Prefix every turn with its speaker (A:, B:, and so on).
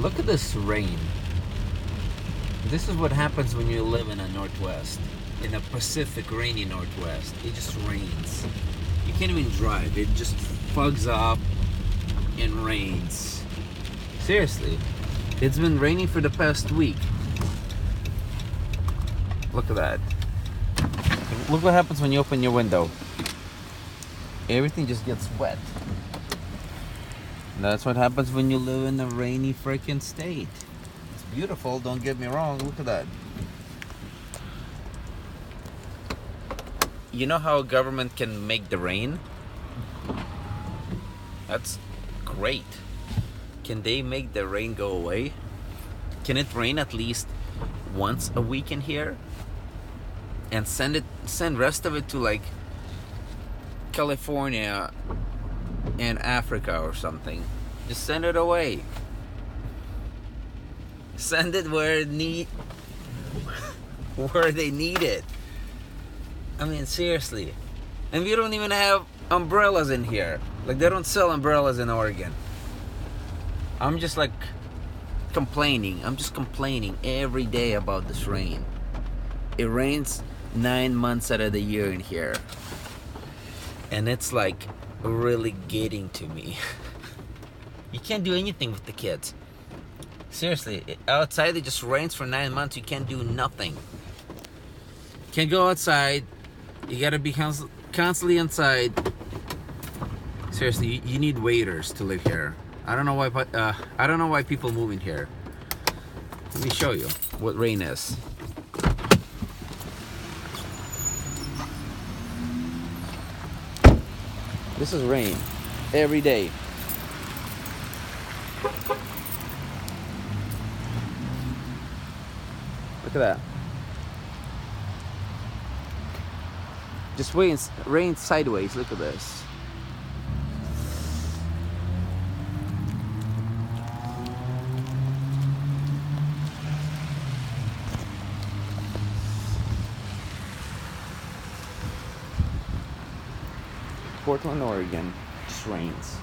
A: Look at this rain. This is what happens when you live in a Northwest. In a Pacific rainy Northwest. It just rains. You can't even drive. It just fogs up and rains. Seriously. It's been raining for the past week. Look at that. Look what happens when you open your window. Everything just gets wet. That's what happens when you live in a rainy freaking state. It's beautiful, don't get me wrong. Look at that. You know how a government can make the rain? That's great. Can they make the rain go away? Can it rain at least once a week in here? And send rest of it to like California and Africa or something. Just send it away. Send it where they need it. I mean, seriously. And we don't even have umbrellas in here. Like, they don't sell umbrellas in Oregon. I'm just like complaining. I'm just complaining every day about this rain. It rains 9 months out of the year in here. And it's like really getting to me. You can't do anything with the kids. Seriously, outside it just rains for 9 months. You can't do nothing. Can't go outside. You gotta be constantly inside. Seriously, you need waiters to live here. I don't know why people move in here. Let me show you what rain is. This is rain every day. Look at that. Just rain sideways. Look at this. Portland, Oregon, just rains.